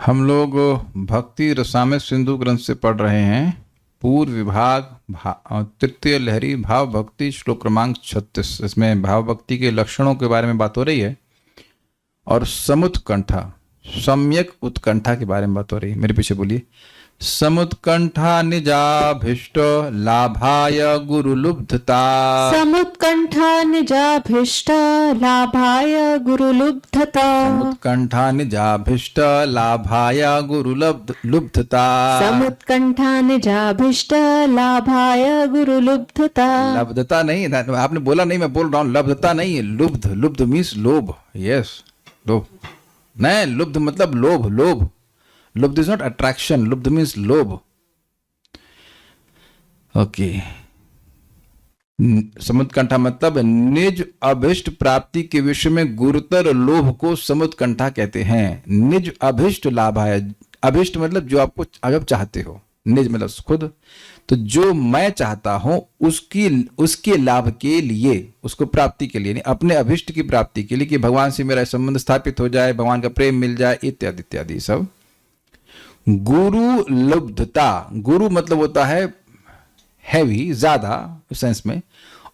हम लोग भक्ति रसामृत सिंधु ग्रंथ से पढ़ रहे हैं। पूर्व विभाग तृतीय लहरी भाव भक्ति श्लोक क्रमांक 36। इसमें भाव भक्ति के लक्षणों के बारे में बात हो रही है और समुत्कंठा सम्यक उत्कंठा के बारे में बात हो रही है। मेरे पीछे बोलिए। समुत्कंठा निजाभिष्ट लाभाय गुरुलुब्धता। समुत्कंठा निजाभिष्ट लाभाय गुरुलुब्धता। समुत्कंठा निजाभिष्ट लाभाय गुरुलुब्धता। समुत्कंठा निजाभिष्ट लाभाय गुरुलुब्धता। लब्धता नहीं, आपने बोला नहीं, मैं बोल रहा हूँ। लब्धता नहीं है, लुब्ध। लुब्ध मीन्स लोभ। यस, लोभ नहीं। लुब्ध मतलब लोभ। लोभ लुब्ध इज नॉट अट्रैक्शन। लुब्ध मीन्स लोभ। ओके। समुत्कंठा मतलब निज अभिष्ट प्राप्ति के विषय में गुरुतर लोभ को समुत्कंठा कहते हैं। निज अभिष्ट लाभ है। अभिष्ट मतलब जो आपको आप चाहते हो। निज मतलब खुद। तो जो मैं चाहता हूं उसके लाभ के लिए, उसको प्राप्ति के लिए, अपने अभिष्ट की प्राप्ति के लिए, कि भगवान से मेरा संबंध स्थापित हो जाए, भगवान का प्रेम मिल जाए, इत्यादि इत्यादि सब। गुरु लुब्धता। गुरु मतलब होता है हैवी, ज्यादा सेंस में,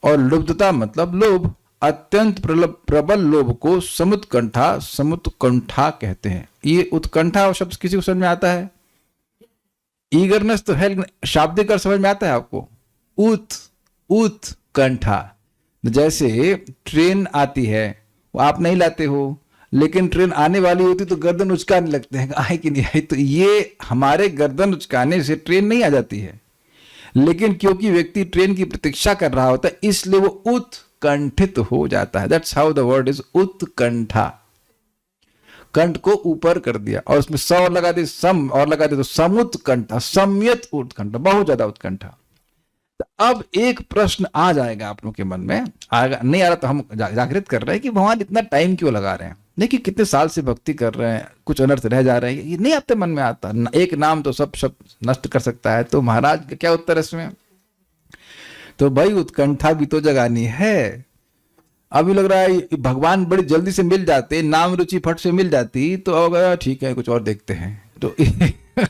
और लुब्धता मतलब लोभ। अत्यंत प्रबल लोभ को समुत्कंठा कहते हैं। ये उत्कंठा शब्द किसी को समझ में आता है? ईगरनेस तो है, शाब्दिक अर्थ समझ में आता है आपको? उत्कंठा। जैसे ट्रेन आती है, वो आप नहीं लाते हो, लेकिन ट्रेन आने वाली होती तो गर्दन उचकाने लगते हैं, आए कि नहीं आई। तो ये हमारे गर्दन उचकाने से ट्रेन नहीं आ जाती है, लेकिन क्योंकि व्यक्ति ट्रेन की प्रतीक्षा कर रहा होता है, इसलिए वो उत्कंठित हो जाता है। That's how the word is उत्कंठा। कंठ को ऊपर कर दिया और उसमें स और लगा दे, सम और लगा दे, तो समुत्कंठा, सम्यत उत्कंठा, बहुत ज्यादा उत्कंठा। अब एक प्रश्न आ जाएगा आप लोगों के मन में, आएगा नहीं आ रहा तो हम जागृत कर रहे हैं कि भगवान इतना टाइम क्यों लगा रहे हैं। देखिए कितने साल से भक्ति कर रहे हैं, कुछ अनर्थ रह जा रहे हैं, ये नहीं आपके मन में आता। एक नाम तो सब नष्ट कर सकता है। तो महाराज का क्या उत्तर है इसमें? तो भाई उत्कंठा भी तो जगानी है। अभी लग रहा है भगवान बड़ी जल्दी से मिल जाते, नाम रुचि फट से मिल जाती तो अगर ठीक है कुछ और देखते हैं। तो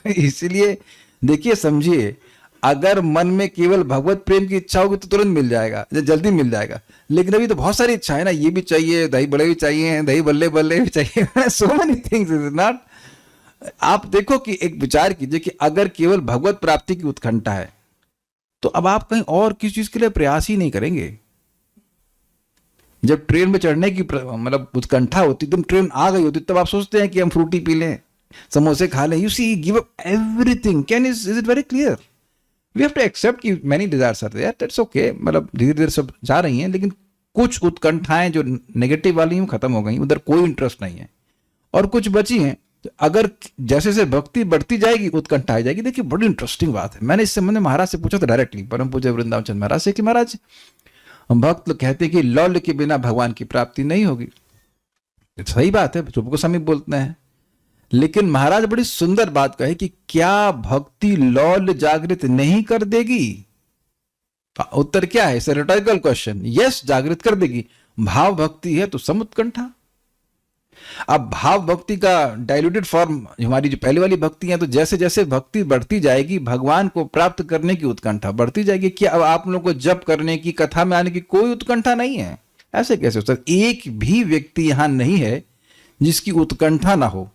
इसीलिए देखिए, समझिए, अगर मन में केवल भगवत प्रेम की इच्छा होगी तो तुरंत मिल जाएगा, जल्दी मिल जाएगा। लेकिन अभी तो बहुत सारी इच्छा है ना, ये भी चाहिए, दही बड़े भी चाहिए, दही बल्ले बल्ले भी चाहिए, so many things is not. आप देखो कि एक विचार कीजिए कि अगर केवल भगवत प्राप्ति की उत्कंठा है तो अब आप कहीं और किसी चीज के लिए प्रयास ही नहीं करेंगे। जब ट्रेन में चढ़ने की मतलब उत्कंठा होती, एकदम ट्रेन आ गई होती, तब आप सोचते हैं कि हम फ्रूटी पी लें, समोसे खा लें। You see, give up everything. Can is it very clear? We have to accept कि many desires are there, that's okay. मतलब धीरे धीरे सब जा रही हैं, लेकिन कुछ उत्कंठाएं जो नेगेटिव वाली हैं खत्म हो गई, उधर कोई इंटरेस्ट नहीं है, और कुछ बची हैं। तो अगर जैसे जैसे भक्ति बढ़ती जाएगी उत्कंठा आ जाएगी। देखिए बड़ी इंटरेस्टिंग बात है। मैंने इस संबंध में महाराज से पूछा था डायरेक्टली, परम पूज्य वृंदावन चंद्र महाराज से, कि महाराज भक्त लोग कहते हैं कि लौल्य के बिना भगवान की प्राप्ति नहीं होगी। सही बात है, सुबह गोस्वामी बोलते हैं, लेकिन महाराज बड़ी सुंदर बात कहे कि क्या भक्ति लौल्य जागृत नहीं कर देगी? उत्तर क्या है? Rhetorical question. यस, जागृत कर देगी। भाव भक्ति है तो समुत्कंठा। अब भाव भक्ति का डाइल्यूटेड फॉर्म हमारी जो पहले वाली भक्ति है, तो जैसे जैसे भक्ति बढ़ती जाएगी, भगवान को प्राप्त करने की उत्कंठा बढ़ती जाएगी। क्या अब आप लोगों को जप करने की, कथा में आने की कोई उत्कंठा नहीं है? ऐसे कैसे हो सकता? एक भी व्यक्ति यहां नहीं है जिसकी उत्कंठा ना हो।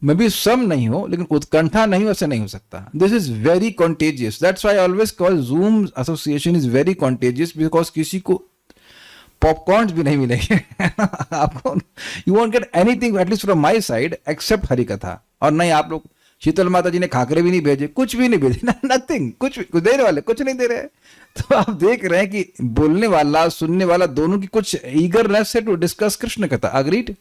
मे बी सम नहीं हो, लेकिन उत्कंठा नहीं हो, ऐसे नहीं हो सकता। This is very contagious. That's why I always call zoom association is very contagious, because किसी को पॉपकॉर्न भी नहीं मिलेंगे आपको। You won't get anything at least from my side except Hari katha. और नहीं, आप लोग शीतल माता जी ने खाकरे भी नहीं भेजे, कुछ भी नहीं भेजे, नथिंग। कुछ देने वाले कुछ नहीं दे रहे। तो आप देख रहे हैं कि बोलने वाला सुनने वाला दोनों की कुछ ईगरनेस है टू डिस्कस कृष्ण कथा। अग्रीड?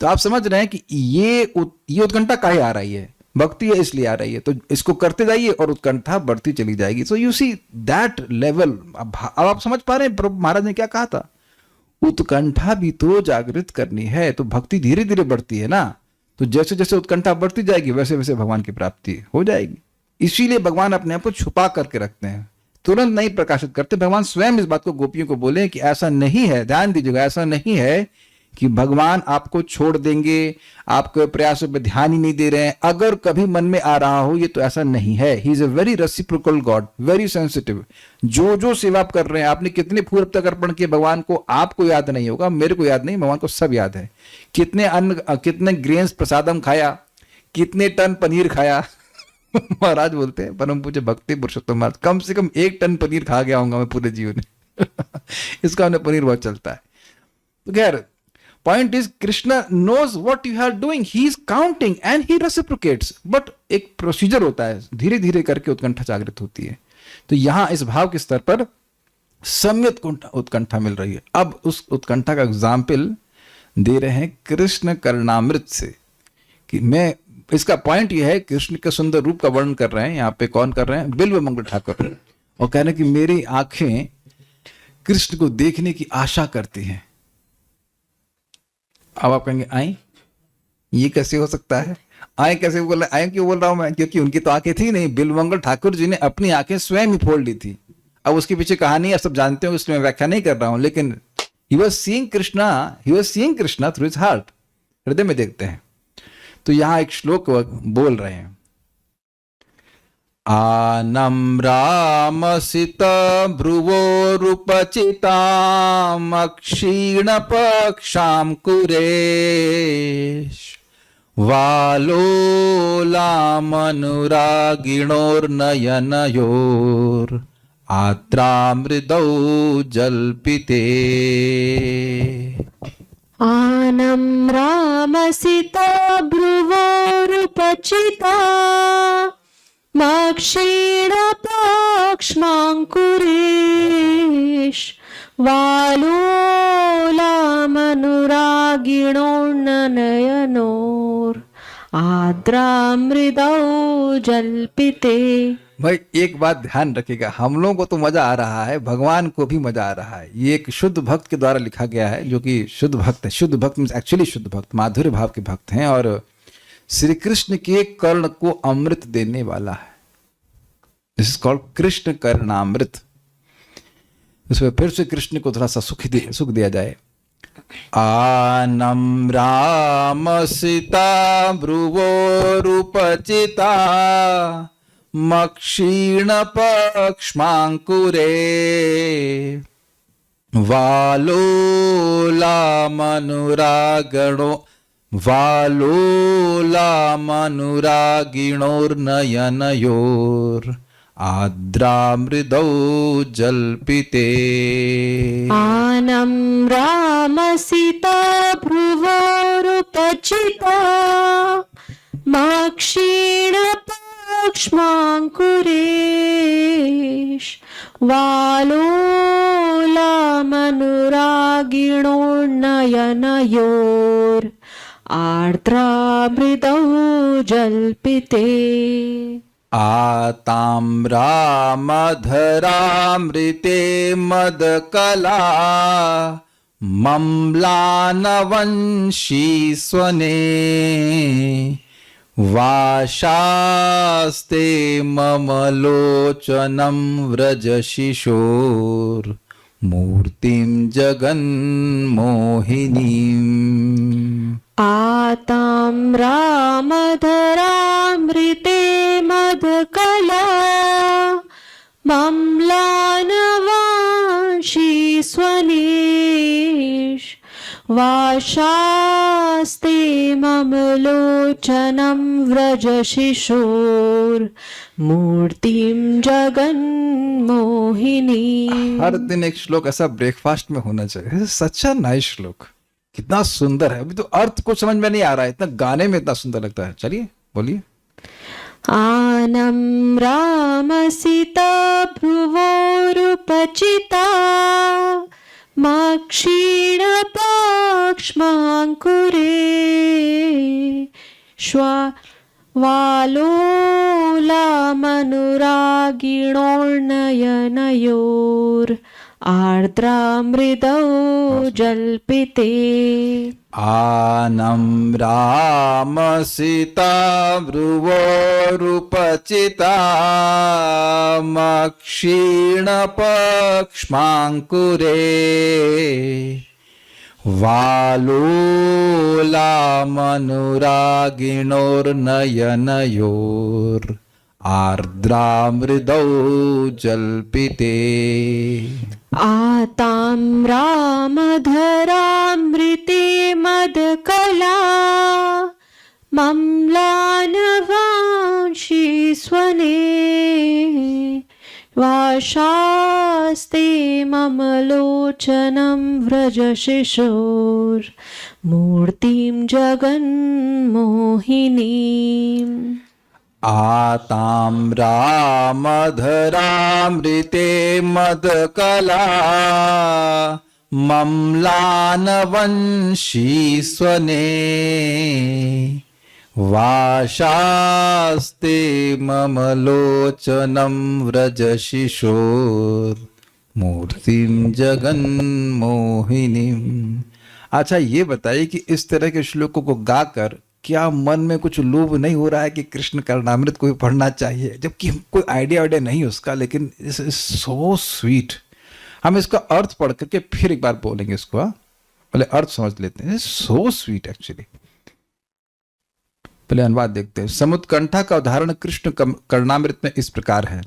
तो आप समझ रहे हैं कि ये उत्कंठा काहे आ रही है? भक्ति है इसलिए आ रही है। तो इसको करते जाइए और उत्कंठा बढ़ती चली जाएगी। So you see that level. अब आप समझ पा रहे हैं महाराज ने क्या कहा था? उत्कंठा भी तो जागृत करनी है। तो भक्ति धीरे धीरे बढ़ती है ना, तो जैसे जैसे उत्कंठा बढ़ती जाएगी वैसे वैसे भगवान की प्राप्ति हो जाएगी। इसीलिए भगवान अपने आप को छुपा करके रखते हैं, तुरंत नहीं प्रकाशित करते। भगवान स्वयं इस बात को गोपियों को बोले कि ऐसा नहीं है, ध्यान दीजिएगा, ऐसा नहीं है कि भगवान आपको छोड़ देंगे, आपके प्रयासों पे ध्यान ही नहीं दे रहे हैं, अगर कभी मन में आ रहा हो, ये तो ऐसा नहीं है। He is a very reciprocal God, very sensitive. जो जो सेवा आप कर रहे हैं, आपने कितने फूल अब तक अर्पण किए भगवान को, आपको याद नहीं होगा, मेरे को याद नहीं, भगवान को सब याद है। कितने अन्न, कितने ग्रेन्स प्रसादम खाया, कितने टन पनीर खाया। महाराज बोलते हैं, परम पूज्य भक्ति पुरुषोत्तम महाराज, कम से कम 1 टन पनीर खा गया होऊंगा मैं पूरे जीवन में। इसका उन्हें पनीर बहुत चलता है। तो खैर, point is Krishna knows what you are doing, he is counting and he reciprocates. But एक प्रोसीजर होता है, धीरे धीरे करके उत्कंठा जागृत होती है। तो यहां इस भाव के स्तर पर सम्यक उत्कंठा मिल रही है। अब उस उत्कंठा का एग्जाम्पल दे रहे हैं कृष्ण करणामृत से, कि मैं, इसका पॉइंट यह है, कृष्ण के सुंदर रूप का वर्णन कर रहे हैं यहाँ पे। कौन कर रहे हैं? बिल्व मंगल ठाकुर। और कह रहे हैं कि मेरी आंखें कृष्ण को देखने की आशा करती हैं। अब आप कहेंगे आई, ये कैसे हो सकता है? आए कैसे बोल रहे? आए क्यों बोल रहा हूं मैं? क्योंकि उनकी तो आंखें थी नहीं, बिल्व मंगल ठाकुर जी ने अपनी आंखें स्वयं ही फोड़ ली थी। अब उसके पीछे कहानी आप सब जानते हो, इसलिए मैं व्याख्या नहीं कर रहा हूं, लेकिन he was seeing Krishna through his heart, हृदय में देखते हैं। तो यहां एक श्लोक बोल रहे हैं, आनम्रामसित भ्रुवोरुपचितां क्षीणपक्षां कुरेश वालोलामनुरागिणोर्नयनयोर आद्रामृदौ जल्पिते। आनम्रामसिता भ्रुवोरुपचिता मक्षीणपक्ष्माङ्कुरेश वालोलामनुरागिणोर्नयनयोर आद्रामृदौ जल्पिते। भाई एक बात ध्यान रखिएगा, हम लोगों को तो मजा आ रहा है, भगवान को भी मजा आ रहा है। ये एक शुद्ध भक्त के द्वारा लिखा गया है, जो कि शुद्ध भक्त है। शुद्ध भक्त मीन्स एक्चुअली शुद्ध भक्त, माधुर्य भाव के भक्त हैं, और श्री कृष्ण के कर्ण को अमृत देने वाला है। This is called Krishna Karnamrita. इसमें फिर से कृष्ण को थोड़ा सा सुख दिया जाए। आनम्रामसिता भ्रुवोरुपचिता मक्षीणपक्ष्माङ्कुरे वालोलामनुरागिणोर्नयनयोर आद्रामृदौ जल्पिते। आनम्रामसिता भ्रुवोरुपचिता मक्षीणपक्ष्माङ्कुरेश वालोलामनुरागिणोर्नयनयोर आर्द्रामृदौ जल्पिते। आताम्रामधरामृते मदकला मम्लानवंशी स्वने वाशास्ते मम लोचनं व्रजशिशोर मूर्तिं जगन्मोहिनीम्। आताम्रामधरामृते मदकला मम्लानवांशी स्वनेश वाशास्ते मम लोचनं व्रजशिशोर मूर्तिं जगन्मोहिनी। हर दिन एक श्लोक ऐसा ब्रेकफास्ट में होना चाहिए। सच अ नाइस श्लोक, कितना सुंदर है। अभी तो अर्थ कुछ समझ में नहीं आ रहा है, इतना गाने में इतना सुंदर लगता है। चलिए बोलिए। आनम्रामसिता भ्रुवोरुपचिता मक्षीणपक्ष्माङ्कुरे वालोलामनुरागिणोर्नयनयोर आर्द्रामृदौ जल्पिते। आनम्रामसिता भ्रुवोरुपचिता मक्षीणपक्ष्माङ्कुरे वालोलामनुरागिणोर्नयनयोर आर्द्रामृदौ जल्पिते। आताम्रामधरामृते मदकला मम्लानवांशि स्वने वाशास्ते मम लोचनं व्रजशिशोर् मूर्तिं जगन्मोहिनीम्। आताम्रामधरामृते मदकला मम्लानवंशी स्वने वाशास्ते मम लोचनं व्रजशिशोर मूर्तिम जगन्मोहिनीम। अच्छा ये बताइए कि इस तरह के श्लोकों को गाकर क्या मन में कुछ लोभ नहीं हो रहा है कि कृष्ण कर्णामृत को भी पढ़ना चाहिए, जबकि हम कोई आइडिया नहीं उसका, लेकिन इस सो स्वीट। हम इसका अर्थ पढ़ करके फिर एक बार बोलेंगे इसको, पहले अर्थ समझ लेते हैं। So sweet actually. पहले अनुवाद देखते हैं। समुत्कंठा का उदाहरण कृष्ण कर्णामृत में इस प्रकार है।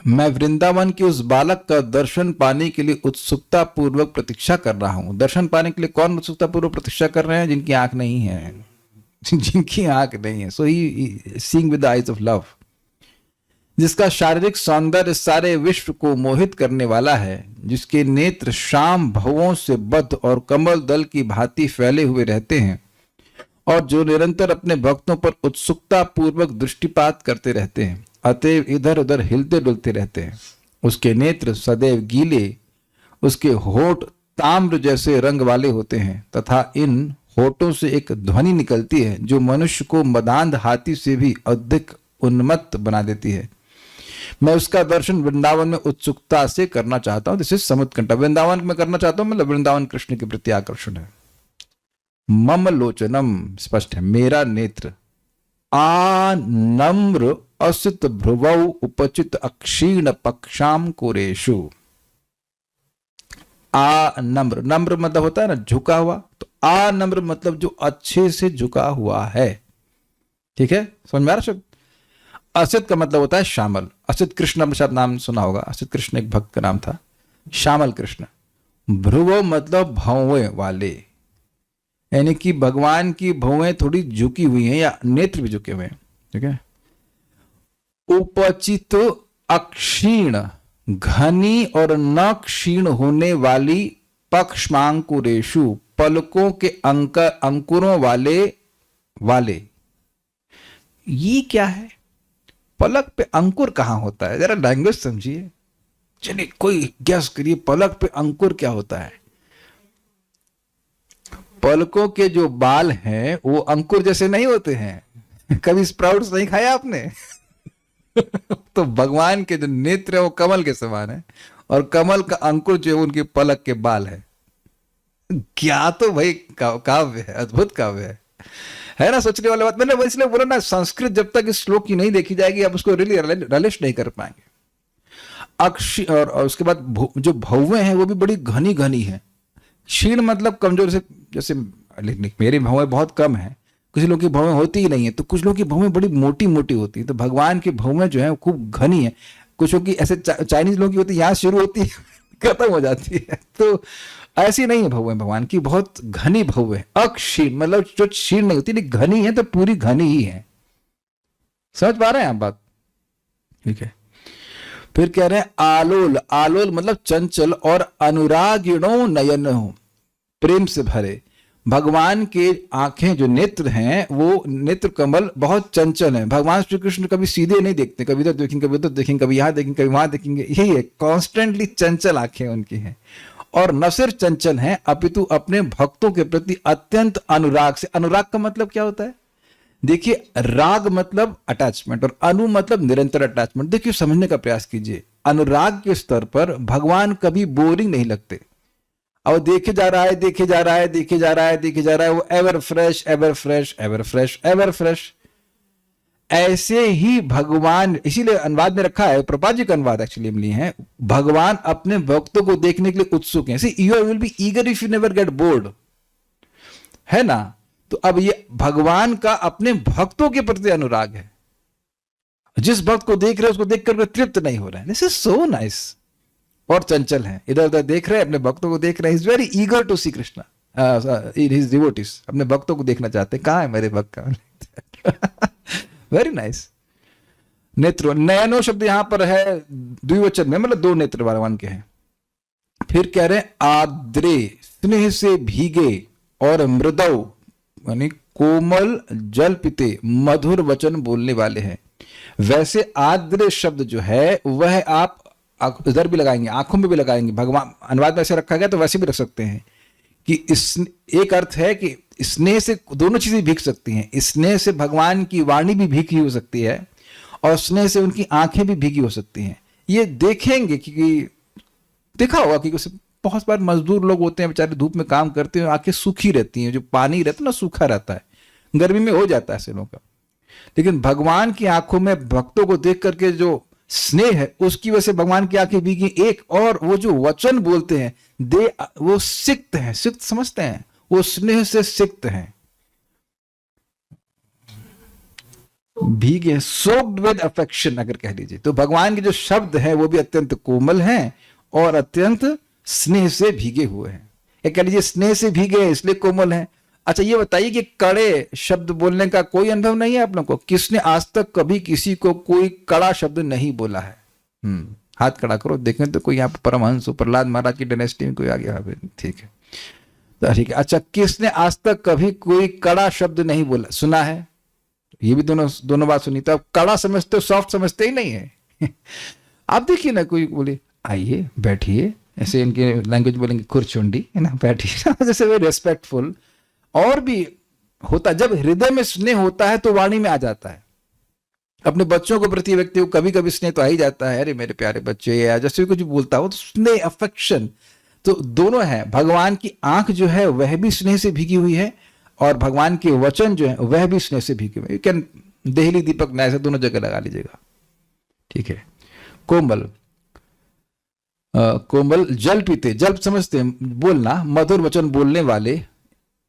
मैं वृंदावन के उस बालक का दर्शन पाने के लिए उत्सुकता पूर्वक प्रतीक्षा कर रहा हूं। दर्शन पाने के लिए कौन उत्सुकता पूर्वक प्रतीक्षा कर रहे हैं? जिनकी आंख नहीं है, जिनकी आंख नहीं है। So he seeing with the eyes of love. जिसका शारीरिक सौंदर्य सारे विश्व को मोहित करने वाला है, जिसके नेत्र शाम भवों से बद्ध और कमल दल की भांति फैले हुए रहते हैं, और जो निरंतर अपने भक्तों पर उत्सुकता पूर्वक दृष्टिपात करते रहते हैं, अतएव इधर उधर हिलते डुलते रहते हैं। उसके नेत्र सदैव गीले, उसके होठ ताम्र जैसे रंग वाले होते हैं, तथा इन होठों से एक ध्वनि निकलती है जो मनुष्य को मदांध हाथी से भी अधिक उन्मत्त बना देती है। मैं उसका दर्शन वृंदावन में उत्सुकता से करना चाहता हूं। This is समुत्कंठा। वृंदावन में करना चाहता हूं, मतलब वृंदावन कृष्ण के प्रति आकर्षण है। मम लोचनम, स्पष्ट है, मेरा नेत्र। आनम्र असित भ्रुवौ उपचित अक्षीण पक्षाम कुरेशु। आनम्र, नम्र मतलब होता है ना झुका हुआ, तो आनम्र मतलब जो अच्छे से झुका हुआ है। ठीक है, समझ में आ रहा शब्द? असित का मतलब होता है श्यामल। असित कृष्ण शायद नाम सुना होगा। असित कृष्ण एक भक्त का नाम था, श्यामल कृष्ण। भ्रुव मतलब भौवें वाले, यानी कि भगवान की भौवें थोड़ी झुकी हुई हैं या नेत्र भी झुके हुए हैं। ठीक है। उपचित अक्षीण, घनी और न क्षीण होने वाली, पक्षमांकुरेशु, पलकों के अंकुरों वाले वाले। ये क्या है? पलक पे अंकुर कहां होता है? जरा लैंग्वेज समझिए। चलिए कोई गैस करिए, पलक पे अंकुर क्या होता है? पलकों के जो बाल हैं वो अंकुर जैसे नहीं होते हैं। कभी स्प्राउट्स नहीं खाया आपने? तो भगवान के जो नेत्र है वो कमल के समान है, और कमल का अंकुर जो है उनके पलक के बाल है। क्या तो भाई काव्य है, अद्भुत काव्य है ना? सोचने वाली बात। मैंने इसलिए बोला ना, संस्कृत जब तक इस श्लोक की नहीं देखी जाएगी आप उसको रियली रिलिश नहीं कर पाएंगे। अक्ष और उसके बाद जो भौवें हैं वो भी बड़ी घनी घनी है। क्षीण मतलब कमजोर से, जैसे मेरी भौवें बहुत कम है, कुछ लोगों की भौवें होती ही नहीं है, तो कुछ लोगों की भौवें बड़ी मोटी मोटी होती है। तो भगवान की भौवें जो है खूब घनी है। कुछ लोगों की ऐसे चाइनीज लोगों की होती है, यहाँ शुरू होती है खत्म हो जाती है, तो ऐसी नहीं है भौवें भगवान की, बहुत घनी भौवें। अक्षीण मतलब जो क्षीण नहीं होती, लेकिन घनी है तो पूरी घनी ही है। समझ पा रहे हैं आप बात? ठीक है। फिर कह रहे हैं आलोल। आलोल मतलब चंचल, और अनुरागिणो नयनो, प्रेम से भरे। भगवान के आंखें जो नेत्र हैं वो नेत्र कमल बहुत चंचल हैं। भगवान श्री कृष्ण कभी सीधे नहीं देखते, कभी इधर देखेंगे, कभी उधर देखेंगे, कभी यहां देखेंगे, कभी वहां देखेंगे। यही है, कॉन्स्टेंटली चंचल आंखें उनकी हैं। और न सिर्फ चंचल हैं, अपितु अपने भक्तों के प्रति अत्यंत अनुराग से। अनुराग का मतलब क्या होता है? देखिए, राग मतलब अटैचमेंट और अनु मतलब निरंतर अटैचमेंट। देखिए, समझने का प्रयास कीजिए। अनुराग के स्तर पर भगवान कभी बोरिंग नहीं लगते, और देखे जा रहा है, देखे जा रहा है, देखे जा रहा है, देखे जा रहा है, वो ever fresh, ever fresh, ever fresh, ever fresh. ऐसे ही भगवान, इसीलिए अनुवाद में रखा है, प्रभुपाद जी का अनुवाद एक्चुअली लिए हैं, भगवान अपने भक्तों को देखने के लिए उत्सुक हैं। See you will be eager if you never get bored, है ना। तो अब ये भगवान का अपने भक्तों के प्रति अनुराग है। जिस भक्त को देख रहे हैं उसको देखकर तृप्त नहीं हो रहा है। This is so nice. और चंचल है, इधर उधर देख रहे हैं, अपने भक्तों को देख रहे हैं। Is very eager to see Krishna, his devotees अपने भक्तों को देखना चाहते हैं, कहां है मेरे भक्त का। Very nice. नेत्र, नयनो शब्द यहां पर है द्विवचन में, मतलब दो नेत्र भगवान के हैं। फिर कह रहे हैं आद्रे, स्नेह से भीगे, और मृदव यानी कोमल, जल पीते, मधुर वचन बोलने वाले हैं। वैसे आद्र शब्द जो है वह आप इधर भी लगाएंगे, आंखों में भी लगाएंगे। भगवान अनुवाद में ऐसे रखा गया तो वैसे भी रख सकते हैं कि इस एक अर्थ है कि स्नेह से दोनों चीजें भीग सकती हैं। स्नेह से भगवान की वाणी भी भीगी हो सकती है और स्नेह से उनकी आंखें भी भीगी हो सकती हैं। ये देखेंगे कि देखा होगा कि बहुत बार मजदूर लोग होते हैं बेचारे, धूप में काम करते हैं, आंखें सूखी रहती हैं, जो पानी रहता है ना सूखा रहता है, गर्मी में हो जाता है ऐसे लोगों का। लेकिन भगवान की आंखों में भक्तों को देख करके जो स्नेह है उसकी वजह से भगवान की आंखें भीगी। एक और वो जो वचन बोलते हैं वो सिक्त हैं, सिक्त समझते हैं, वो स्नेह से सिक्त हैं, भीगे, सोक्ड विद अफेक्शन अगर कह लीजिए। तो भगवान के जो शब्द हैं वो भी अत्यंत कोमल हैं और अत्यंत स्नेह से भीगे हुए हैं। एक कह लीजिए स्नेह से भीगे हैं इसलिए कोमल हैं। अच्छा ये बताइए कि कड़े शब्द बोलने का कोई अनुभव नहीं है आप लोगों को? किसने आज तक कभी किसी को कोई कड़ा शब्द नहीं बोला है? हाथ खड़ा करो, देखें तो कोई यहाँ पर परमहंस प्रहलाद महाराज की डायनेस्टी में कोई आ गया? ठीक है, तो ठीक है। अच्छा किसने आज तक कभी कोई कड़ा शब्द नहीं बोला, सुना है? ये भी दोनों बात सुनी। तो आप कड़ा समझते हो, सॉफ्ट समझते ही नहीं है। आप देखिए ना, कोई बोले आइए बैठिए, ऐसे इनके लैंग्वेज बोलेंगे खुरचुंडी, है ना, बैठिए, जैसे वे रेस्पेक्टफुल। और भी होता, जब हृदय में स्नेह होता है तो वाणी में आ जाता है। अपने बच्चों के प्रति व्यक्ति को कभी कभी स्नेह तो आ ही जाता है, अरे मेरे प्यारे बच्चे, या जैसे कुछ बोलता हो तो स्नेह, अफेक्शन तो दोनों है। भगवान की आंख जो है वह भी स्नेह से भीगी हुई है और भगवान के वचन जो है वह भी स्नेह से भीगे हुए। यू कैन देहली दीपक न्याय से दोनों जगह लगा लीजिएगा, ठीक है। कोमल, कोमल, जल पीते, जल समझते हैं, बोलना, मधुर वचन बोलने वाले।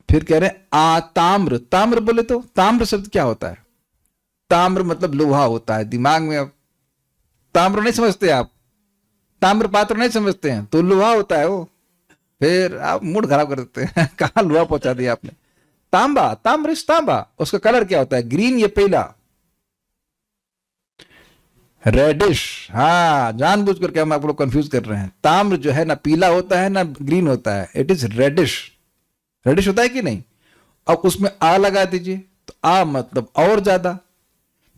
फिर कह रहे हैं आताम्र, ताम्र बोले तो ताम्र शब्द क्या होता है? ताम्र मतलब लोहा होता है। दिमाग में अब ताम्र नहीं समझते आप, ताम्र पात्र नहीं समझते हैं, तो लोहा होता है वो। फिर आप मूड खराब कर देते हैं। कहां लोहा पहुंचा दिया आपने? तांबा, ताम्रिश तांबा, उसका कलर क्या होता है? ग्रीन या पीला? रेडिश। हाँ, जानबूझ करके हम आप लोग कंफ्यूज कर रहे हैं। ताम्र जो है ना पीला होता है ना ग्रीन होता है, इट इज रेडिश। रेडिश होता है कि नहीं? अब उसमें आ लगा दीजिए तो आ मतलब और ज्यादा,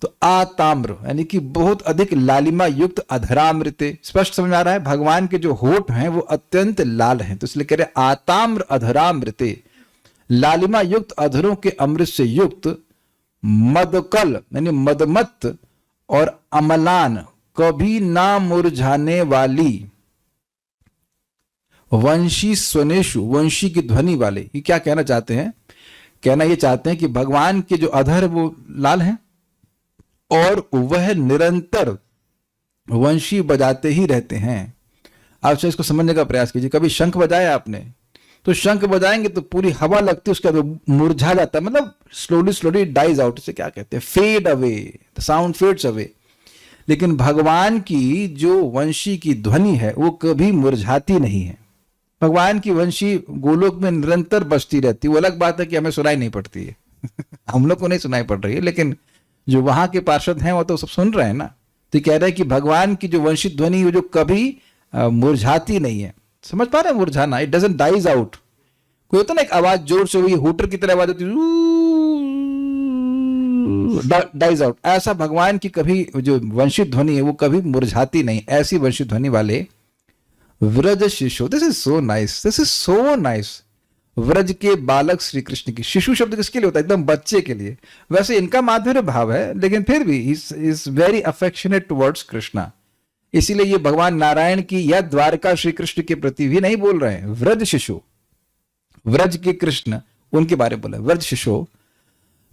तो आ ताम्र यानी कि बहुत अधिक लालिमा युक्त अधरामृते। स्पष्ट समझ आ रहा है? भगवान के जो होठ हैं वो अत्यंत लाल हैं, तो इसलिए कह रहे आताम्र अधरामृते, लालिमा युक्त अधरों के अमृत से युक्त, मदकल यानी मदमत और अमलान, कभी ना मुरझाने वाली, वंशी स्वनेशु, वंशी की ध्वनि वाले। ये क्या कहना चाहते हैं? कहना ये चाहते हैं कि भगवान के जो अधर वो लाल हैं और वह निरंतर वंशी बजाते ही रहते हैं। आप इसको समझने का प्रयास कीजिए। कभी शंख बजाया आपने? तो शंख बजाएंगे तो पूरी हवा लगती है, उसके बाद मुरझा जाता है, मतलब स्लोली स्लोली डाइज आउट। इसे क्या कहते हैं? Fade away, the sound fades away. लेकिन भगवान की जो वंशी की ध्वनि है वो कभी मुरझाती नहीं है। भगवान की वंशी गोलोक में निरंतर बजती रहती है। वो अलग बात है कि हमें सुनाई नहीं पड़ती है। हम लोग को नहीं सुनाई पड़ रही है, लेकिन जो वहां के पार्षद हैं वो तो सब सुन रहे हैं ना। तो कह रहे हैं कि भगवान की जो वंशित ध्वनि जो कभी मुरझाती नहीं है। समझ पा रहे हैं? मुरझाना, इट डजंट डाइज आउट। कोई होता ना एक आवाज जोर से हुई, हुटर की तरह आवाज होती है, डाइज आउट। ऐसा भगवान की कभी जो वंशित ध्वनि है वो कभी मुरझाती नहीं। ऐसी वंशित ध्वनि वाले व्रज शिशु, this is so nice, this is so nice. Vraj के बालक श्री कृष्ण की, शिशु शब्द किसके लिए होता है? एकदम बच्चे के लिए। वैसे इनका माधुर्य भाव है, लेकिन फिर भी is very affectionate towards Krishna. इसीलिए ये भगवान नारायण की या द्वारका श्री कृष्ण के प्रति भी नहीं बोल रहे हैं। व्रज शिशु, व्रज के कृष्ण, उनके बारे में बोला व्रज शिशु।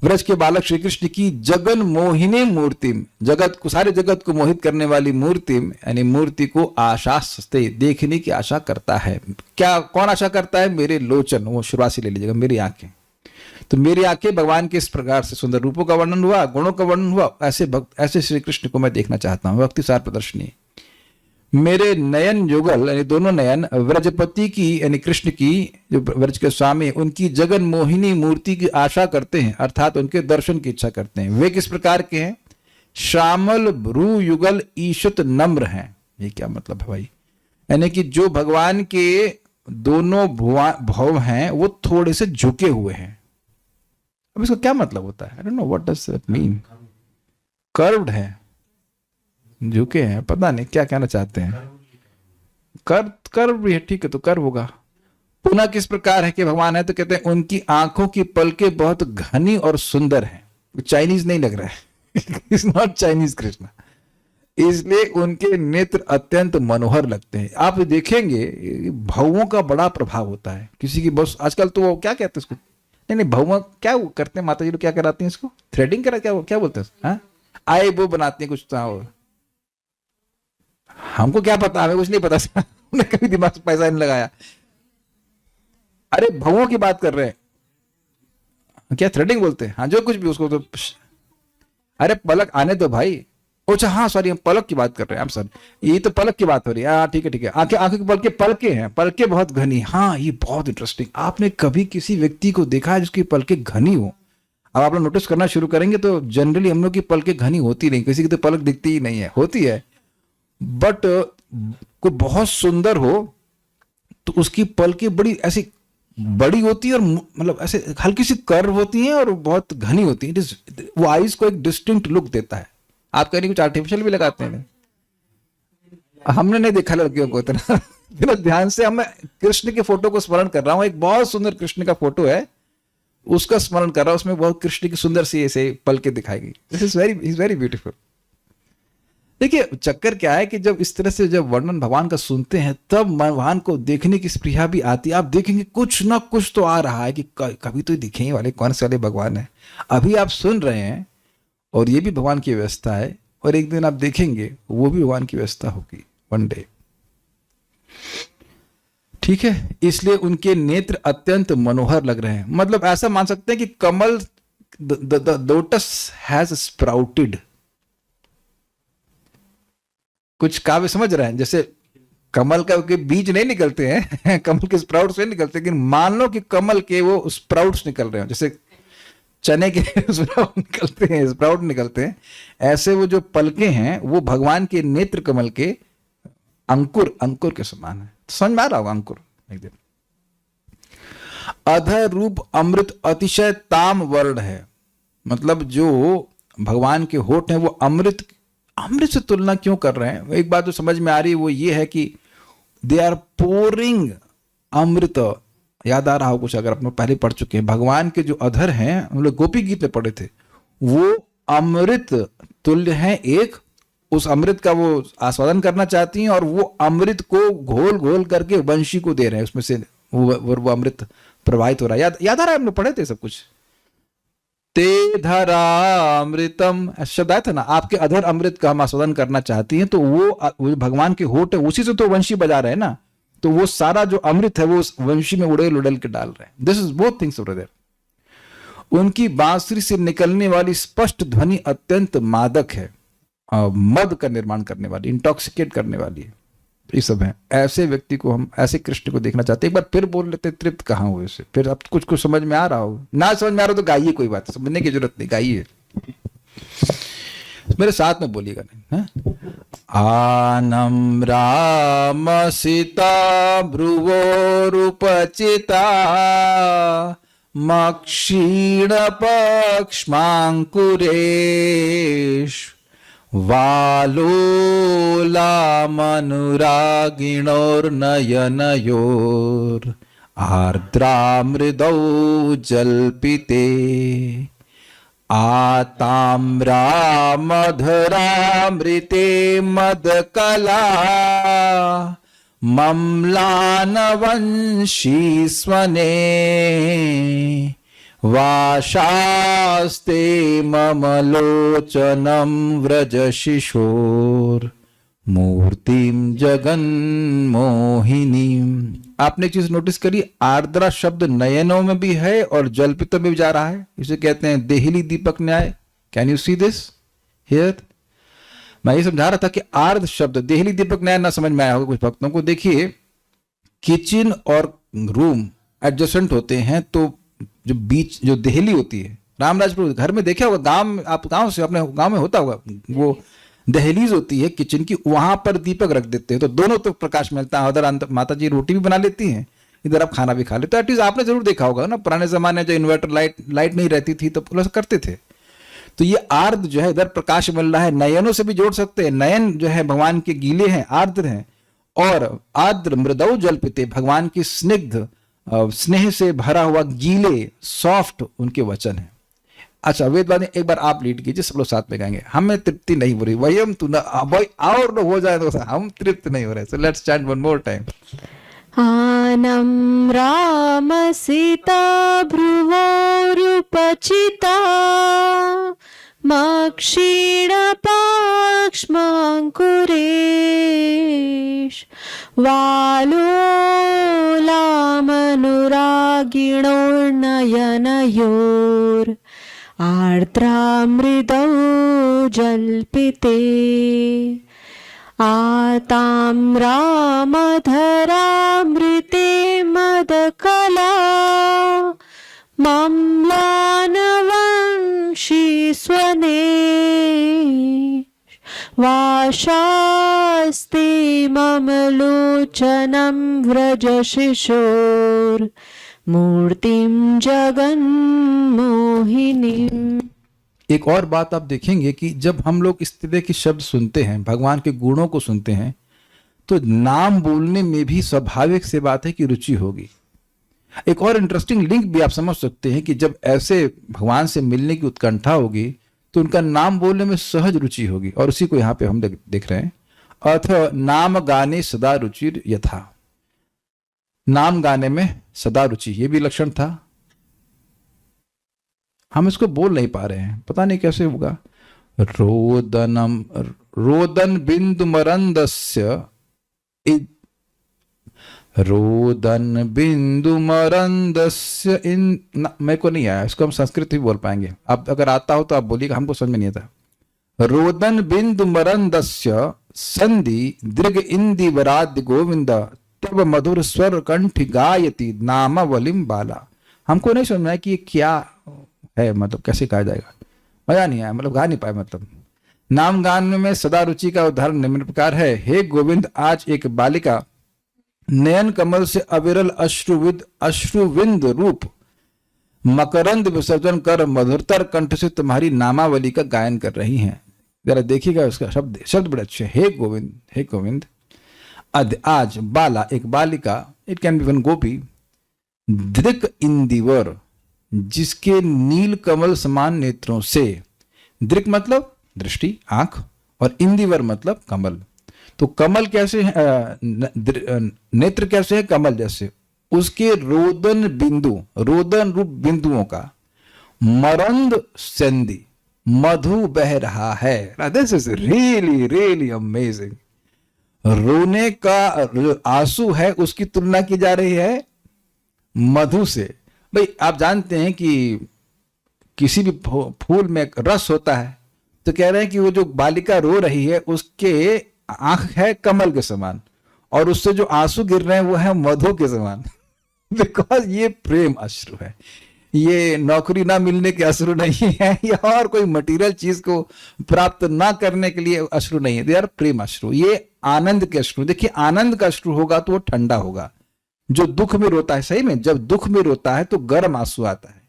व्रज के बालक श्री कृष्ण की जगन मोहिनी मूर्तिम, जगत को, सारे जगत को मोहित करने वाली मूर्तिम, यानी मूर्ति को आशास्ते, देखने की आशा करता है। क्या, कौन आशा करता है? मेरे लोचन, वो शुरुआत से ले लीजिएगा, मेरी आंखें। तो मेरी आंखें भगवान के इस प्रकार से सुंदर रूपों का वर्णन हुआ, गुणों का वर्णन हुआ, ऐसे भक्त, ऐसे श्री कृष्ण को मैं देखना चाहता हूँ। भक्ति सार प्रदर्शनी। मेरे नयन युगल, यानी दोनों नयन व्रजपति की, यानी कृष्ण की, जो व्रज के स्वामी, उनकी जगन मोहिनी मूर्ति की आशा करते हैं, अर्थात उनके दर्शन की इच्छा करते हैं। वे किस प्रकार के हैं? श्यामल भ्रू युगल ईशत नम्र हैं। ये क्या मतलब है भाई? यानी कि जो भगवान के दोनों भव हैं वो थोड़े से झुके हुए हैं। अब इसका क्या मतलब होता है? I don't know what does it mean. Curved है, झुके हैं, पता नहीं क्या कहना चाहते हैं। कर्व भी है, ठीक है, तो कर्व होगा। पुनः किस प्रकार है कि भगवान है? तो कहते हैं उनकी आंखों की पलकें बहुत घनी और सुंदर हैं। चाइनीज नहीं लग रहा है, इट्स नॉट चाइनीज कृष्ण, इसलिए उनके नेत्र अत्यंत मनोहर लगते हैं। आप देखेंगे भावों का बड़ा प्रभाव होता है किसी की। बस आजकल तो वो क्या कहते हैं उसको, नहीं भाव क्या करते हैं माता जी लोग, क्या कराती हैं इसको? थ्रेडिंग करा, क्या बोलते हैं? आई वो बनाती हैं कुछ तो। हमको क्या पता, हमें कुछ नहीं पता, हमने कभी दिमाग से पैसा नहीं लगाया। अरे भवों की बात कर रहे हैं, क्या थ्रेडिंग बोलते हैं? हाँ, जो कुछ भी उसको तो। अरे पलक आने दो भाई। अच्छा हाँ सॉरी, हम पलक की बात कर रहे हैं। आप सर, ये तो पलक की बात हो रही है। ठीक है ठीक है। आंखें, आंखों की पलकें, पलकें हैं, पलकें बहुत घनी। हाँ, ये बहुत इंटरेस्टिंग। आपने कभी किसी व्यक्ति को देखा है जिसकी पलकें घनी हो? अब आप लोग नोटिस करना शुरू करेंगे तो जनरली हम लोग की पलकें घनी होती नहीं, किसी की तो पलक दिखती ही नहीं है, होती है। बट कोई बहुत सुंदर हो तो उसकी पलकें बड़ी ऐसी बड़ी होती है, और मतलब ऐसे हल्की सी कर्व होती हैं और बहुत घनी होती है। वो आईज को एक डिस्टिंक्ट लुक देता है। आप कहीं कुछ आर्टिफिशियल भी लगाते हैं? हमने नहीं देखा लड़कियों को इतना ध्यान से। हम कृष्ण के फोटो को स्मरण कर रहा हूँ, एक बहुत सुंदर कृष्ण का फोटो है, उसका स्मरण कर रहा हूँ। उसमें बहुत कृष्ण की सुंदर सी ऐसे पलकें दिखाई गई। This is very beautiful. देखिए चक्कर क्या है कि जब इस तरह से जब वर्णन भगवान का सुनते हैं तब भगवान को देखने की स्पृहा भी आती है। आप देखेंगे कुछ ना कुछ तो आ रहा है कि कभी तो दिखेंगे वाले कौन से वाले भगवान है। अभी आप सुन रहे हैं और ये भी भगवान की व्यवस्था है, और एक दिन आप देखेंगे वो भी भगवान की व्यवस्था होगी वन डे। ठीक है, इसलिए उनके नेत्र अत्यंत मनोहर लग रहे हैं। मतलब ऐसा मान सकते हैं कि कमल, द लोटस हैज स्प्राउटेड। कुछ काव्य समझ रहे हैं? जैसे कमल का के बीज नहीं निकलते हैं कमल के स्प्राउट्स नहीं निकलते, लेकिन मान लो कि कमल के वो स्प्राउट्स निकल रहे हो, जैसे चने के स्प्राउट निकलते हैं, ऐसे वो जो पलकें हैं वो भगवान के नेत्र कमल के अंकुर के समान है। समझ में आ रहा होगा अंकुर एक दिन। अधर रूप अमृत अतिशय ताम वर्ण है। मतलब जो भगवान के होठ हैं वो अमृत से तुलना क्यों कर रहे हैं? एक बात जो समझ में आ रही है वो ये है कि दे आर पोरिंग अमृत। याद आ रहा हो कुछ अगर अपने पहले पढ़ चुके हैं, भगवान के जो अधर हैं, हम लोग गोपी गीत में पढ़े थे, वो अमृत तुल्य हैं। एक उस अमृत का वो आस्वादन करना चाहती हैं और वो अमृत को घोल घोल करके वंशी को दे रहे हैं, उसमें से वो अमृत प्रवाहित हो रहा है। याद आ रहा है? हम लोग पढ़े थे सब कुछ। ते धरा अमृतम शब्द आया था ना, आपके अधर अमृत का हम आस्वादन करना चाहती हैं, तो वो भगवान के होठ है, उसी से तो वंशी बजा रहे हैं ना, तो वो सारा जो अमृत है वो उस वंशी में उड़ेल उड़ेल के डाल रहे हैं। This is both things over there. उनकी बांसुरी से निकलने वाली स्पष्ट ध्वनि अत्यंत मादक है, मद का निर्माण करने वाली, इंटॉक्सिकेट करने वाली है। ये सब है। ऐसे व्यक्ति को हम, ऐसे कृष्ण को देखना चाहते हैं। एक बार फिर बोल लेते, तृप्त कहाँ हुए से? फिर अब कुछ समझ में आ रहा हो, ना समझ में आ रहा हो तो गाइए, कोई बात समझने की जरूरत नहीं, गाइए। मेरे साथ में बोलिएगा नहीं। आनम राम सीता भ्रुवोरुपचिता मक्षीण पक्ष्मांकुरेश वालोलामनुरागिणोर्नयनयोर आर्द्रामृदौ जल्पिते आताम्रामधरामृते मदकला मम्लानवंशी स्वने वाशास्ते मम लोचनं व्रज शिशोर मूर्तिम जगन्मोहिनीम। आपने एक चीज नोटिस करी, आर्द्रा शब्द नयनों में भी है और जल्पितों में भी जा रहा है। इसे कहते हैं देहली दीपक न्याय। Can you see this here? मैं ये समझा रहा था कि आर्द्र शब्द, देहली दीपक न्याय ना समझ में आया होगा कुछ भक्तों को। देखिए, किचन और रूम एडजस्टेंट होते हैं, तो जो बीच जो देहली होती है, रामराजपुर घर में देखा होगा, गांव, आप गांव से अपने गांव में होता होगा, वो दहलीज होती है किचन की, वहां पर दीपक रख देते हैं तो दोनों तो प्रकाश मिलता है। उधर माता जी रोटी भी बना लेती हैं, इधर आप खाना भी खा लेते हो। एटलीस्ट आपने जरूर देखा होगा ना, पुराने जमाने जो इन्वर्टर लाइट नहीं रहती थी तो प्लस करते थे। तो ये आर्द्र जो है, इधर प्रकाश मिल रहा है, नयनों से भी जोड़ सकते हैं। नयन जो है भगवान के गीले हैं, आर्द्र हैं, और आर्द्र मृदौ जल्पिते, भगवान की स्निग्ध स्नेह से भरा हुआ गीले सॉफ्ट उनके वचन है। अच्छा वेदवादी, एक बार आप लीड कीजिए, सब लोग साथ में गाएंगे। हमें तृप्ति नहीं हो रही, वही हम तू ना भाई और लोग हो जाए तो हम तृप्त नहीं हो रहे। So let's chant one more time. आनं राम सीता भ्रुवोरुपचिता मक्षीणपाक्ष्माङ्कुरेश वालोलामनुरागिणोर्नयनयोर् आर्द्रामृदौ जल्पिते आताम्रामधरामृते मदकला मम्लानवंशी स्वने वाशास्ते मम लोचनं व्रज शिशोर मूर्तिम जगन्मोहिनीम। एक और बात आप देखेंगे कि जब हम लोग इस तरह के शब्द सुनते हैं, भगवान के गुणों को सुनते हैं, तो नाम बोलने में भी स्वाभाविक से बात है कि रुचि होगी। एक और इंटरेस्टिंग लिंक भी आप समझ सकते हैं कि जब ऐसे भगवान से मिलने की उत्कंठा होगी तो उनका नाम बोलने में सहज रुचि होगी, और उसी को यहाँ पे हम देख रहे हैं। अर्थ नाम गाने सदा रुचि यथा, नाम गाने में सदा रुचि, ये भी लक्षण था। हम इसको बोल नहीं पा रहे हैं, पता नहीं कैसे होगा। रोदन बिंदु मरंदस्य, रोदन बिंदु मरंदस्य इन मेरे को नहीं आया, इसको हम संस्कृत भी बोल पाएंगे। आप अगर आता हो तो आप बोलिएगा, हमको समझ में नहीं आता। रोदन बिंदु मरंदस्य संधि दृग इंदि वराद्य गोविंद तब मधुर स्वर कंठ गायति नामावलिम बाला। हमको नहीं समझना है कि ये क्या है, मतलब कैसे कहा जाएगा, मजा नहीं आया, मतलब गा नहीं पाए। मतलब नाम गान में सदा रुचि का उदाहरण निम्न प्रकार है। हे गोविंद, आज एक बालिका नयन कमल से अविरल अश्रुविंद रूप मकरंद विसर्जन कर मधुरतर कंठ से तुम्हारी नामावली का गायन कर रही हैं। जरा देखिएगा उसका शब्द बड़े अच्छे। हे गोविंद, हे गोविंद। आज बाला, एक बालिका, इट कैन बी वन गोपी, दृक इंदिवर, जिसके नील कमल समान नेत्रों से, दृक मतलब दृष्टि, आंख, और इंदिवर मतलब कमल। तो कमल कैसे है, नेत्र कैसे है, कमल जैसे। उसके रोदन बिंदु, रोदन रूप बिंदुओं का मरंद संधि, मधु बह रहा है। This is really really amazing. रोने का जो आंसू है उसकी तुलना की जा रही है मधु से। भाई आप जानते हैं कि किसी भी फूल में रस होता है, तो कह रहे हैं कि वो जो बालिका रो रही है उसके आंख है कमल के समान, और उससे जो आंसू गिर रहे हैं वो है मधु के समान। बिकॉज ये प्रेम अश्रु है, ये नौकरी ना मिलने के अश्रु नहीं है, या और कोई मटेरियल चीज को प्राप्त ना करने के लिए अश्रु नहीं है। दे आर प्रेम अश्रु, ये आनंद के अश्रु। देखिए आनंद का अश्रु होगा तो वो ठंडा होगा। जो दुख में रोता है, सही में जब दुख में रोता है तो गर्म आंसू आता है,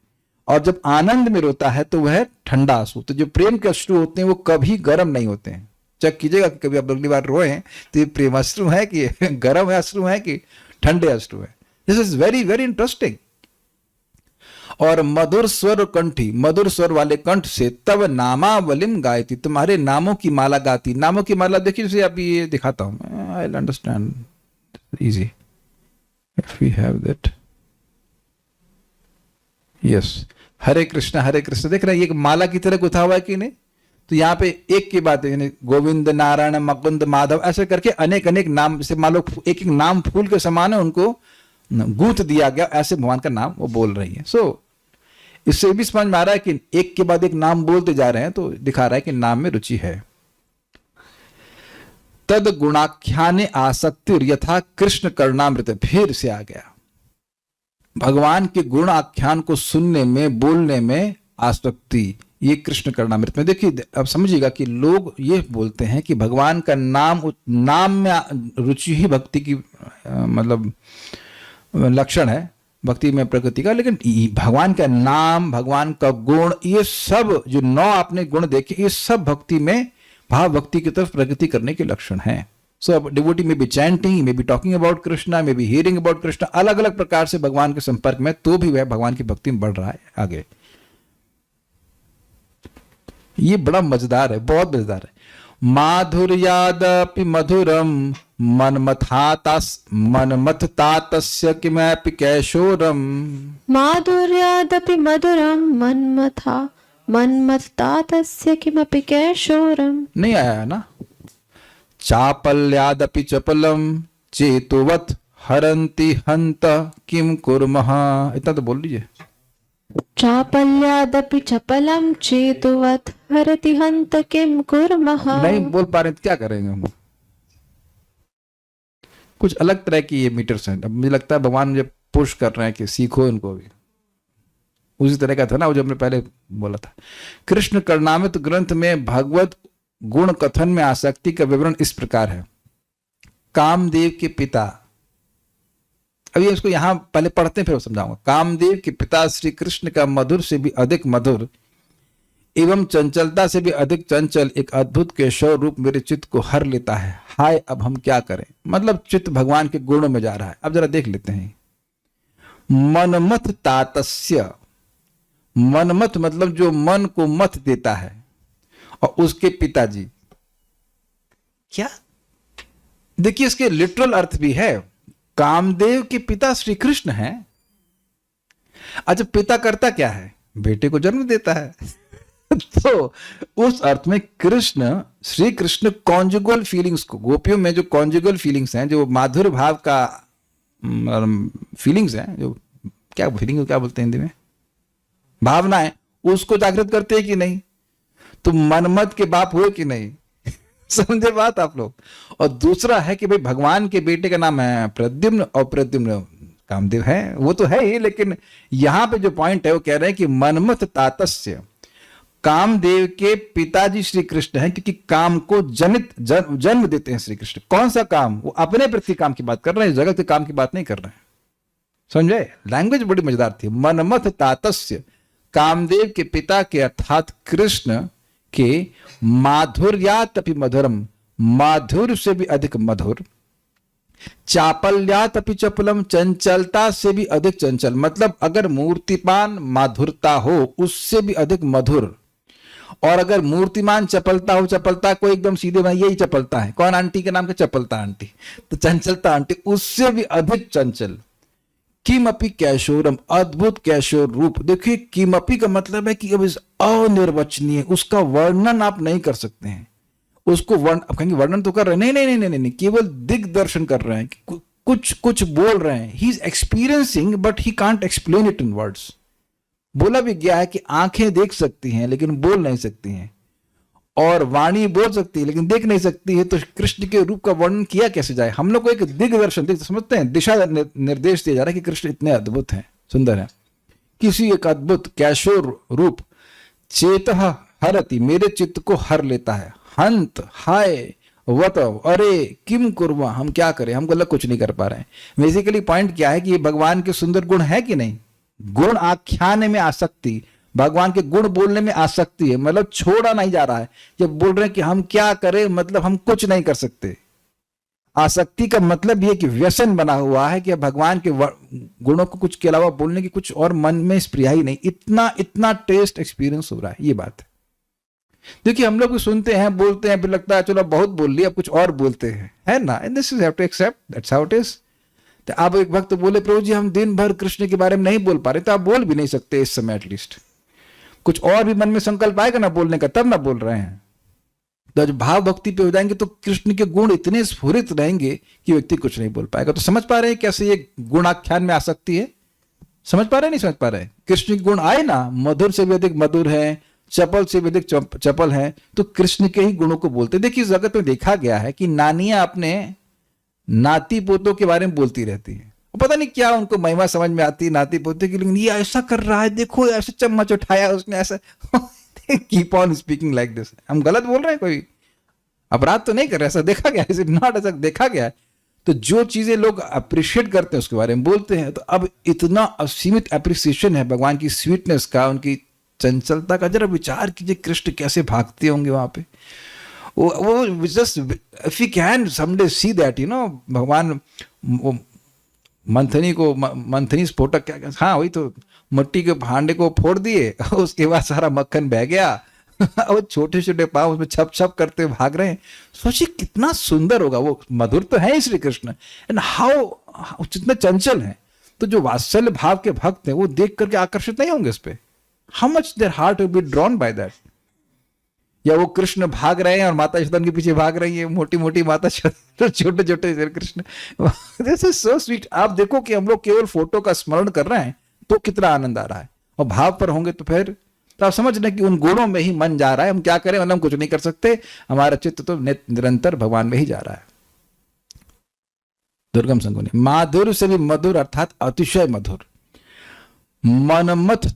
और जब आनंद में रोता है तो वह ठंडा आंसू। तो जो प्रेम के अश्रु होते हैं वो कभी गर्म नहीं होते हैं। चेक कीजिएगा कि कभी आप अगली बार रोए हैं तो ये प्रेम अश्रु है कि गर्म अश्रु है कि ठंडे अश्रु है। This is very very interesting. और मधुर स्वर कंठी, मधुर स्वर वाले कंठ से तब नामावलिम गायती, तुम्हारे नामों की माला गाती। नामों की माला देखिए, जैसे अभी ये दिखाता हूं, I will understand easy if we have that. Yes, Hare Krishna देख रहे हैं, ये एक माला की तरह गुथा हुआ है कि नहीं? तो यहाँ पे एक की बात है, यानी गोविंद नारायण मुकुंद माधव ऐसे करके अनेक अनेक नाम से मान लो एक एक नाम फूल के समान है, उनको गूंथ दिया गया, ऐसे भगवान का नाम वो बोल रही है। सो इससे भी समझ में आ रहा है कि एक के बाद एक नाम बोलते जा रहे हैं, तो दिखा रहा है कि नाम में रुचि है। तद गुणाख्याने आसक्ति यथा कृष्ण कर्णामृत, फिर से आ गया, भगवान के गुण आख्यान को सुनने में बोलने में आसक्ति, ये कृष्ण कर्णामृत में। देखिए अब समझिएगा कि लोग ये बोलते हैं कि भगवान का नाम में रुचि ही भक्ति की मतलब लक्षण है, भक्ति में प्रकृति का। लेकिन भगवान का नाम, भगवान का गुण, ये सब जो 9 आपने गुण देखे, ये सब भक्ति में भाव भक्ति की तरफ प्रगति करने के लक्षण हैं। सो डिवोटी में B chanting, may be talking about Krishna, may be hearing about Krishna, अलग अलग प्रकार से भगवान के संपर्क में, तो भी वह भगवान की भक्ति में बढ़ रहा है आगे। ये बड़ा मजेदार है, बहुत मजेदार है। माधुर्यादपि मधुरम मनमथतातस्य किमपि कैशोरम, माधुर्यादपि मधुरं मन्मथतातस्य किमपि कैशोरम। नहीं आया है ना? चापल्यादपि चपलम चेतुवत हरन्ति हंत किम कुर्मः, इतना तो बोल लीजिए। चापल्यादपि चपलं चेतुवत् हरति हन्त किं कुर्मः। नहीं बोल पा रहे तो क्या करेंगे हम? कुछ अलग तरह की ये मीटर्स हैं। अब मुझे लगता है भगवान मुझे पुश कर रहे हैं कि सीखो इनको भी। उसी तरह का था ना वो जो हमने पहले बोला था। कृष्ण कर्णामृत ग्रंथ में भगवत गुण कथन में आसक्ति का विवरण इस प्रकार है। कामदेव के पिता, अभी इसको यहां पहले पढ़ते हैं फिर समझाऊंगा। कामदेव के पिता श्री कृष्ण का मधुर से भी अधिक मधुर एवं चंचलता से भी अधिक चंचल एक अद्भुत केशव रूप मेरे चित्त को हर लेता है। हाय अब हम क्या करें? मतलब चित्त भगवान के गुणों में जा रहा है। अब जरा देख लेते हैं। मनमथ तातस्य, मनमथ मतलब जो मन को मत देता है, और उसके पिताजी। क्या? देखिए इसके लिटरल अर्थ भी है। कामदेव के पिता श्री कृष्ण हैं। अच्छा पिता करता क्या है? बेटे को जन्म देता है। तो उस अर्थ में कृष्ण, श्री कृष्ण कॉन्जुगल फीलिंग्स को, गोपियों में जो कॉन्जुगल फीलिंग्स हैं, जो माधुर भाव का फीलिंग्स हैं, जो क्या फीलिंग क्या बोलते हैं हिंदी में, भावनाएं, उसको जागृत करते हैं कि नहीं? तो मनमत के बाप हुए कि नहीं? समझे बात आप लोग। और दूसरा है कि भाई भगवान के बेटे का नाम है प्रद्युम्न, और प्रद्युम्न कामदेव है, वो तो है ही, लेकिन यहां पे जो पॉइंट है वो कह रहे हैं कि मनमथ तातस्य, कामदेव के पिताजी श्री कृष्ण हैं, क्योंकि काम को जन्म देते हैं श्री कृष्ण। कौन सा काम? वो अपने प्रति काम की बात कर रहे हैं, जगत के काम की बात नहीं कर रहे हैं। समझे? लैंग्वेज बड़ी मजेदार थी। मनमथ तातस्य, कामदेव के पिता के अर्थात कृष्ण के माधुर्यात अपि मधुरम, माधुर्य से भी अधिक मधुर, चापल्यात अपि चपलम, चंचलता से भी अधिक चंचल। मतलब अगर मूर्तिमान माधुरता हो उससे भी अधिक मधुर, और अगर मूर्तिमान चपलता हो, चपलता को एकदम सीधे भाई यही चपलता है, कौन आंटी के नाम का? चपलता आंटी। तो चंचलता आंटी उससे भी अधिक चंचल। किमपि कैशोरम, अद्भुत कैशोर रूप। देखिए किमपि का मतलब है कि अब इस अनिर्वचनीय, उसका वर्णन आप नहीं कर सकते हैं। उसको अब कहेंगे वर्णन तो कर रहे हैं, नहीं, केवल दिग्दर्शन कर रहे हैं, कुछ बोल रहे हैं। He is experiencing but he can't explain it in words. बोला भी गया है कि आंखें देख सकती हैं लेकिन बोल नहीं सकती हैं, और वाणी बोल सकती है लेकिन देख नहीं सकती है। तो कृष्ण के रूप का वर्णन किया कैसे जाए? हम लोग को एक दिग्दर्शन, समझते हैं, दिशा निर्देश दिया जा रहा है कि कृष्ण इतने अद्भुत हैं, सुंदर हैं। किसी एक अद्भुत कैशोर रूप, चेतः हरति, मेरे चित्त को हर लेता है। हंत, हाय, वत, अरे, किम कुर्मा, हम क्या करें? हम गलत कुछ नहीं कर पा रहे हैं। बेसिकली पॉइंट क्या है कि ये भगवान के सुंदर गुण है कि नहीं? गुण आख्यान में आसक्ति, भगवान के गुण बोलने में आसक्ति है, मतलब छोड़ा नहीं जा रहा है। जब बोल रहे हैं कि हम क्या करें, मतलब हम कुछ नहीं कर सकते। आसक्ति का मतलब यह कि व्यसन बना हुआ है कि भगवान के गुणों को कुछ के अलावा बोलने की कुछ और मन में स्प्रिया ही नहीं। इतना टेस्ट एक्सपीरियंस हो रहा है, ये बात है। देखिए हम लोग भी सुनते हैं, बोलते हैं, फिर लगता है चलो बहुत बोल लिया, अब कुछ और बोलते हैं, है ना? And this is have to accept, that's how it is. तो आप एक वक्त बोले प्रभु जी हम दिन भर कृष्ण के बारे में नहीं बोल पा रहे, तो आप बोल भी नहीं सकते इस समय एटलीस्ट। कुछ और भी मन में संकल्प आएगा ना बोलने का, तब ना बोल रहे हैं। तो जब भाव भक्ति पे हो जाएंगे तो कृष्ण के गुण इतने स्फुरित रहेंगे कि व्यक्ति कुछ नहीं बोल पाएगा। तो समझ पा रहे हैं कैसे ये गुणाख्यान में आ सकती है? समझ पा रहे हैं, नहीं समझ पा रहे हैं? कृष्ण के गुण आए ना, मधुर से भी अधिक मधुर है, चपल से भी अधिक चपल है, तो कृष्ण के ही गुणों को बोलते। देखिए, इस जगत में देखा गया है कि नानियां अपने नाती पोतों के बारे में बोलती रहती है, पता नहीं क्या उनको महिमा समझ में आती है नाती पोते की, लेकिन ये ऐसा कर रहा है, देखो ऐसे चम्मच उठाया उसने, ऐसा keep on speaking like this. हम गलत बोल रहे हैं? कोई अपराध तो नहीं कर रहे, ऐसा देखा गया है, नॉट ऐसा देखा गया है। तो जो चीजें लोग अप्रिशिएट करते हैं उसके बारे में बोलते हैं। तो अब इतना असीमित अप्रिसिएशन है भगवान की स्वीटनेस का, उनकी चंचलता का। जरा विचार कीजिए कृष्ण कैसे भागते होंगे वहां पे। वो just if you can someday see that, you know, भगवान मंथनी स्फोटक, क्या, हाँ वही तो, मिट्टी के भांडे को फोड़ दिए, उसके बाद सारा मक्खन बह गया, और छोटे छोटे पाँव उसमें छप छप करते भाग रहे हैं। सोचिए कितना सुंदर होगा वो। मधुर तो है श्री कृष्ण, एंड हाउ कितने चंचल हैं। तो जो वात्सल्य भाव के भक्त हैं वो देख करके आकर्षित नहीं होंगे इस पे? How much their heart will be drawn by that. या वो कृष्ण भाग रहे हैं और माता यशोदा के पीछे भाग रही है, मोटी मोटी माता, छोटे छोटे Krishna. This is so sweet. आप देखो कि हम लोग केवल फोटो का स्मरण कर रहे हैं तो कितना आनंद आ रहा है, और भाव पर होंगे तो फिर तो आप समझ लें कि उन गुणों में ही मन जा रहा है। हम क्या करें, मतलब हम कुछ नहीं कर सकते, हमारा चित्त तो निरंतर भगवान में ही जा रहा है। दुर्गम संगुनी माधुर से भी मधुर अर्थात अतिशय मधुर। मनमथ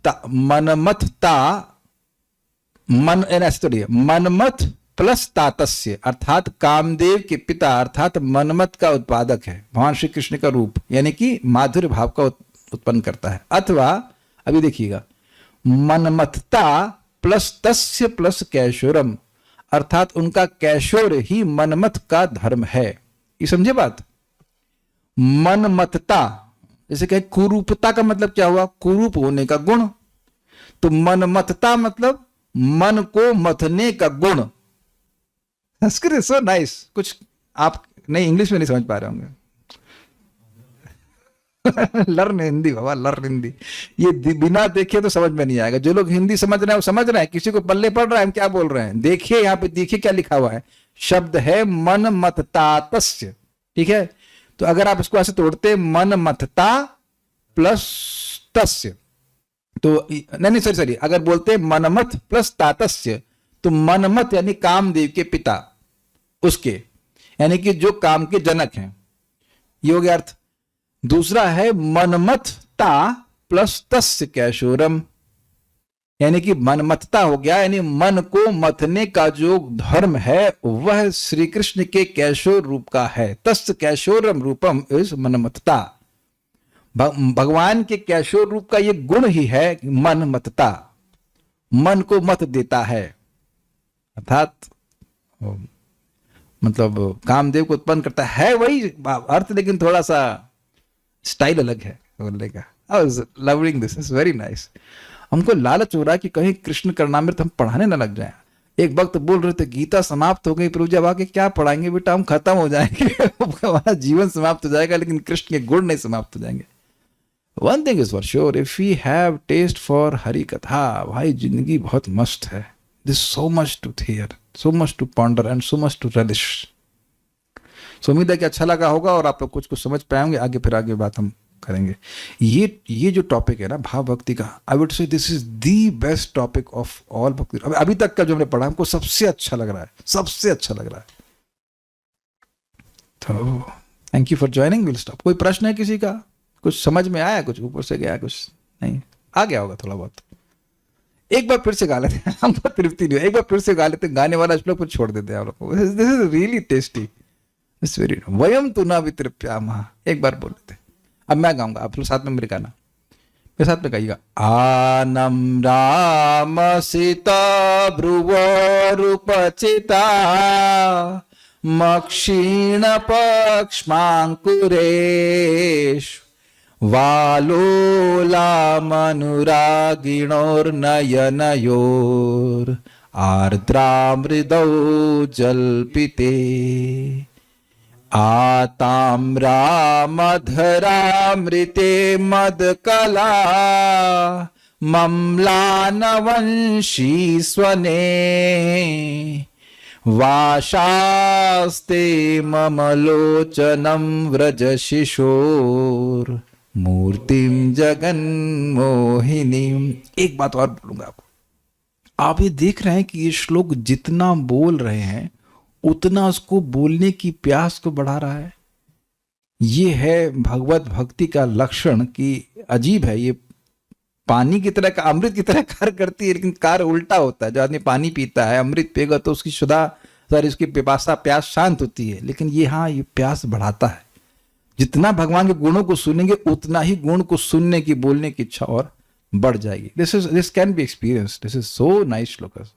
प्लस तातस्य अर्थात कामदेव के पिता अर्थात मनमथ का उत्पादक है भगवान श्री कृष्ण का रूप, यानी कि माधुर्य भाव का उत्पन्न करता है। अथवा अभी देखिएगा, मनमथता प्लस तस्य प्लस कैशोरम अर्थात उनका कैशोर ही मनमथ का धर्म है। ये समझे बात? मनमथता जैसे कहे कुरूपता का मतलब क्या हुआ? कुरूप होने का गुण। तो मनमथता मतलब मन को मथने का गुण। Sanskrit so nice. कुछ आप नहीं इंग्लिश में नहीं समझ पा रहे होंगे। लर्न हिंदी बाबा, लर्न हिंदी। ये बिना देखे तो समझ में नहीं आएगा। जो लोग हिंदी समझ रहे हैं वो समझ रहे हैं, किसी को पल्ले पड़ रहा है हम क्या बोल रहे हैं। देखिए यहाँ पे, देखिए क्या लिखा हुआ है, शब्द है मन मततातस्य, ठीक है। तो अगर आप इसको ऐसे तोड़ते, मन मतता प्लस तस्य, तो नहीं सॉरी, अगर बोलते मनमथ प्लस तातस्य, तो मनमथ यानी कामदेव के पिता, उसके, यानी कि जो काम के जनक हैं, ये हो गया अर्थ। दूसरा है मनमथता प्लस तस्य कैशोरम, यानी कि मनमथता हो गया, यानी मन को मथने का जो धर्म है वह श्री कृष्ण के कैशोर रूप का है। तस्य कैशोरम रूपम इज मनमथता। भगवान के कैशोर रूप का ये गुण ही है मनमथता, मन को मत देता है, अर्थात मतलब कामदेव को उत्पन्न करता है, वही अर्थ, लेकिन थोड़ा सा स्टाइल अलग है बोलने का। I was loving this, it's very nice। हमको लालच हो रहा है कि कहीं कृष्ण कर्णामृत हम पढ़ाने ना लग जाए। एक वक्त बोल रहे थे गीता समाप्त हो गई, प्रभु जी अब आगे क्या पढ़ाएंगे बेटा, हम खत्म हो जाएंगे, हमारा जीवन समाप्त हो जाएगा, लेकिन कृष्ण के गुण नहीं समाप्त हो जाएंगे। One thing is for sure, if we have taste for Hari कथा, भाई जिंदगी बहुत मस्त है। This so much to hear, so much to ponder and so much to relish. So उम्मीद है कि अच्छा लगा होगा और आप लोग कुछ समझ पाएंगे। आगे फिर आगे बात हम करेंगे। ये जो टॉपिक है ना भाव भक्ति का, I would say this is the best topic of all भक्ति। अभी तक का जो हमने पढ़ा हमको सबसे अच्छा लग रहा है, सबसे अच्छा लग रहा है। तो thank you for joining, will stop. कोई प्रश्न है किसी का? कुछ समझ में आया? कुछ ऊपर से गया? कुछ नहीं आ गया होगा थोड़ा बहुत। एक बार फिर से गा लेते हैं, हमको तृप्ति नहीं हो, एक बार फिर से गा लेते हैं। गाने वाला श्लोक फिर छोड़ देते हैं आप लोग को। This is really tasty, it's very. वयम तु न वितृप्यामः, एक बार बोल लेते हैं। अब मैं गाऊंगा, आप लोग साथ में मेरे गाना, मेरे साथ में गाइएगा। आनम राम सीता भ्रुवोरुपचिता मक्षीण पक्ष्मांकुरेश वालोलामनुरागिणोर्नयनयोर आर्द्रामृदौ जल्पिते आताम्रामधरामृते मदकला मम्लानवंशी स्वने वाशास्ते मम लोचनं व्रज शिशोर मूर्तिम जगन्मोहिनीम। एक बात और बोलूंगा आपको, आप ये देख रहे हैं कि ये श्लोक जितना बोल रहे हैं उतना उसको बोलने की प्यास को बढ़ा रहा है। ये है भगवत भक्ति का लक्षण कि अजीब है, ये पानी की तरह, अमृत की तरह कार्य करती है, लेकिन कार्य उल्टा होता है। जो आदमी पानी पीता है, अमृत पिएगा तो उसकी उसकी पिपासा, प्यास शांत होती है, लेकिन ये हाँ, ये प्यास बढ़ाता है। जितना भगवान के गुणों को सुनेंगे उतना ही गुण को सुनने की, बोलने की इच्छा और बढ़ जाएगी। This can be experience. This is so nice shlokas.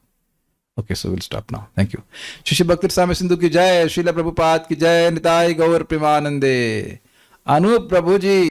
Okay, so will stop now. Thank you. शिष्य भक्ति साम्य सिंधु की जय, श्रील प्रभुपाद की जय, निताय गौर प्रेमानंदे। अनूप प्रभु जी।